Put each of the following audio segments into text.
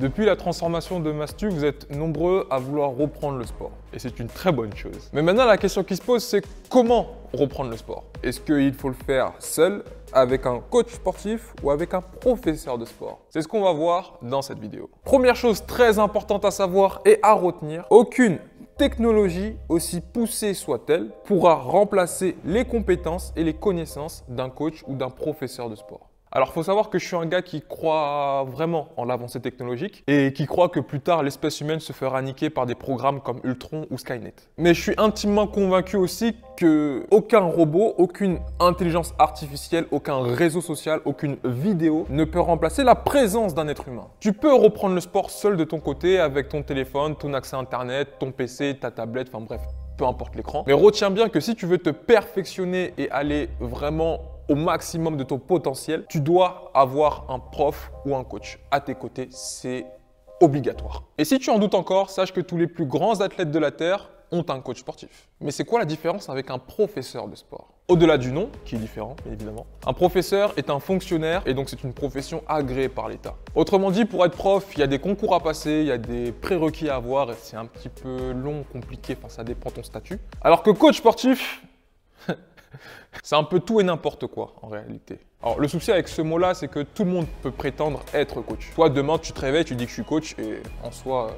Depuis la transformation de Mastu, vous êtes nombreux à vouloir reprendre le sport. Et c'est une très bonne chose. Mais maintenant, la question qui se pose, c'est comment reprendre le sport? Est-ce qu'il faut le faire seul, avec un coach sportif ou avec un professeur de sport? C'est ce qu'on va voir dans cette vidéo. Première chose très importante à savoir et à retenir, aucune technologie, aussi poussée soit-elle, pourra remplacer les compétences et les connaissances d'un coach ou d'un professeur de sport. Alors, il faut savoir que je suis un gars qui croit vraiment en l'avancée technologique et qui croit que plus tard, l'espèce humaine se fera niquer par des programmes comme Ultron ou Skynet. Mais je suis intimement convaincu aussi que aucun robot, aucune intelligence artificielle, aucun réseau social, aucune vidéo ne peut remplacer la présence d'un être humain. Tu peux reprendre le sport seul de ton côté avec ton téléphone, ton accès Internet, ton PC, ta tablette, enfin bref, peu importe l'écran. Mais retiens bien que si tu veux te perfectionner et aller vraiment au maximum de ton potentiel, tu dois avoir un prof ou un coach à tes côtés, c'est obligatoire. Et si tu en doutes encore, sache que tous les plus grands athlètes de la Terre ont un coach sportif. Mais c'est quoi la différence avec un professeur de sport? Au-delà du nom, qui est différent, bien évidemment, un professeur est un fonctionnaire et donc c'est une profession agréée par l'État. Autrement dit, pour être prof, il y a des concours à passer, il y a des prérequis à avoir et c'est un petit peu long, compliqué, enfin ça dépend de ton statut. Alors que coach sportif, c'est un peu tout et n'importe quoi en réalité. Alors le souci avec ce mot-là, c'est que tout le monde peut prétendre être coach. Toi, demain, tu te réveilles, tu dis que je suis coach et en soi,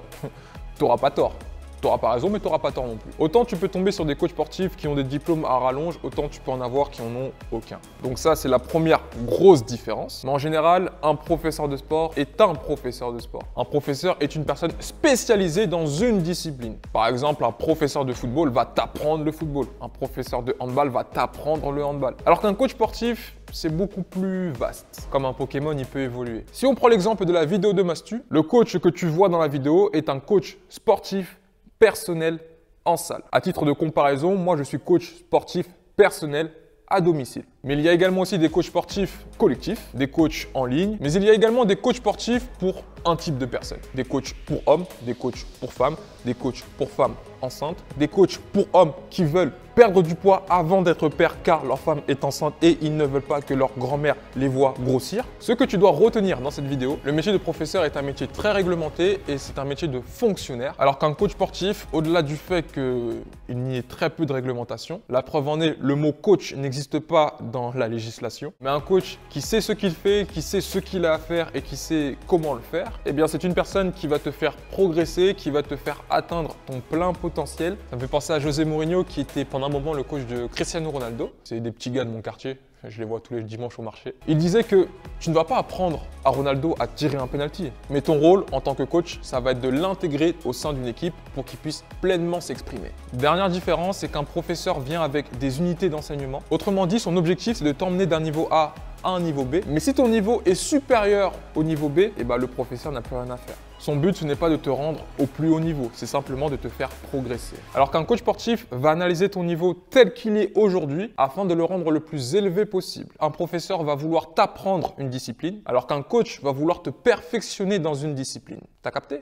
t'auras pas tort. T'auras pas raison, mais t'auras pas tort non plus. Autant tu peux tomber sur des coachs sportifs qui ont des diplômes à rallonge, autant tu peux en avoir qui en ont aucun. Donc ça, c'est la première grosse différence. Mais en général, un professeur de sport est un professeur de sport. Un professeur est une personne spécialisée dans une discipline. Par exemple, un professeur de football va t'apprendre le football. Un professeur de handball va t'apprendre le handball. Alors qu'un coach sportif, c'est beaucoup plus vaste. Comme un Pokémon, il peut évoluer. Si on prend l'exemple de la vidéo de Mastu, le coach que tu vois dans la vidéo est un coach sportif personnel en salle. À titre de comparaison, moi je suis coach sportif personnel à domicile. Mais il y a également aussi des coachs sportifs collectifs, des coachs en ligne, mais il y a également des coachs sportifs pour un type de personnes. Des coachs pour hommes, des coachs pour femmes, des coachs pour femmes enceintes, des coachs pour hommes qui veulent perdre du poids avant d'être père car leur femme est enceinte et ils ne veulent pas que leur grand-mère les voit grossir. Ce que tu dois retenir dans cette vidéo, le métier de professeur est un métier très réglementé et c'est un métier de fonctionnaire. Alors qu'un coach sportif, au-delà du fait qu'il n'y ait très peu de réglementation, la preuve en est, le mot coach n'existe pas dans la législation, mais un coach qui sait ce qu'il fait, qui sait ce qu'il a à faire et qui sait comment le faire, eh bien c'est une personne qui va te faire progresser, qui va te faire atteindre ton plein potentiel. Ça me fait penser à José Mourinho qui était pendant un moment le coach de Cristiano Ronaldo. C'est des petits gars de mon quartier, je les vois tous les dimanches au marché. Il disait que tu ne vas pas apprendre à Ronaldo à tirer un penalty, mais ton rôle en tant que coach, ça va être de l'intégrer au sein d'une équipe pour qu'il puisse pleinement s'exprimer. Dernière différence, c'est qu'un professeur vient avec des unités d'enseignement. Autrement dit, son objectif, c'est de t'emmener d'un niveau A à un niveau B. Mais si ton niveau est supérieur au niveau B, eh ben, le professeur n'a plus rien à faire. Son but, ce n'est pas de te rendre au plus haut niveau, c'est simplement de te faire progresser. Alors qu'un coach sportif va analyser ton niveau tel qu'il est aujourd'hui afin de le rendre le plus élevé possible. Un professeur va vouloir t'apprendre une discipline, alors qu'un coach va vouloir te perfectionner dans une discipline. T'as capté ?